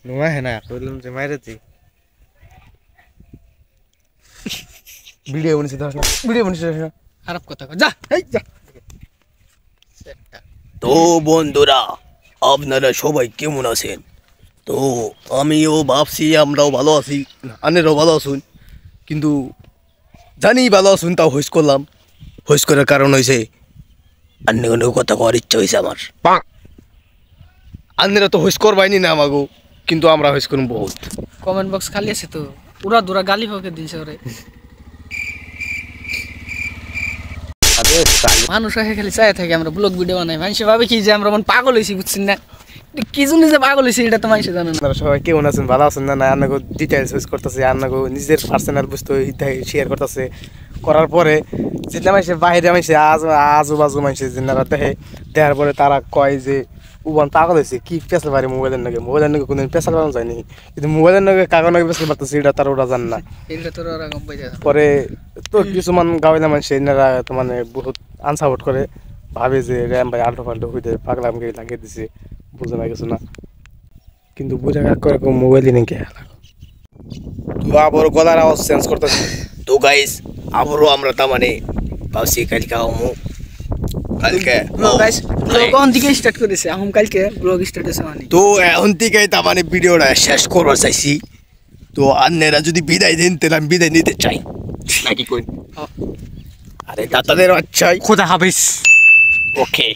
নুমা হে না কইলাম যে মাইরেছি ভিডিও বানিয়েছি দাস না ভিডিও বানিয়েছি খারাপ কথা যা এই যা। তো বন্ধুরা আপনারা সবাই কেমন আছেন? তো আমিও ভাবছি আমরাও ভালো আছি, আনেরাও ভালো আছুন, কিন্তু জানি ভালো আছুন তাও হইস করলাম। হইস করার কারণ হয়েছে অন্য কোনো কথা করার ইচ্ছা হয়েছে আমার। আন্নেরা তো হইস করবাইনি না আমাগো, কিন্তু আমরা হইস করুন বহুত। কমেন্ট বক্স খালি আছে তো উড়া দুরা গালি ফকে দিছে ওরে। মানুষ হয়ে খালি চাই থাকে আমরা ব্লগ ভিডিও বানাই, মানুষ ভাবে কি যে আমরা মন পাগল হয়েছি বুঝছেন না, কি জন্য যে পাগল হয়েছি এটা তো মানুষ জানে না। আপনারা সবাই কেমন আছেন? ভালো আছেন না? না আন্নাগো ডিটেলস ইউজ করতেছে, আন্নাগো নিজের পার্সোনাল বস্তু শেয়ার করতেছে। করার পরে যেটা মানুষের বাইরে মানুষে আজু মানুষে যেনারা দেখে, দেখার পরে তারা কয় যে উবান পাগল হয়েছে, কি পেশাল পারে মোবাইলের নাকি কোনোদিন পেশাল পাওয়া যায়নি, কিন্তু মোবাইলের নাকি কাগজ নাকি পেশাল পারতেছে এটা তারা ওরা জান না। এটা তো ওরা কম পাই যায়। পরে তো কিছুমান গাওয়াইলা মানুষ এনারা তো মানে বহুত আনসাপোর্ট করে, ভাবে যে র্যাম ভাই আল্টো ফাল্টো হইতে পাগলামকে লাগিয়ে দিছে, বুঝে না কিছু না, কিন্তু বুঝে কাক করে মোবাইলই নাকি তো আবার গলার আওয়াজ চেঞ্জ করতেছে। তো গাইস আবারও আমরা তার মানে ভাবছি কালকে আমু কালকে গাইস ব্লগ অন দিকে স্টার্ট করেছে আহম কালকে ব্লগ স্টার্ট হয়েছে মানে। তো এখন থেকে তার মানে ভিডিওটা শেষ করবার চাইছি। তো আন্নেরা যদি বিদায় দেন তাহলে আমি বিদায় নিতে চাই নাকি কই? আরে দাতাদের আচ্ছাই খোদা হাফেজ। ওকে।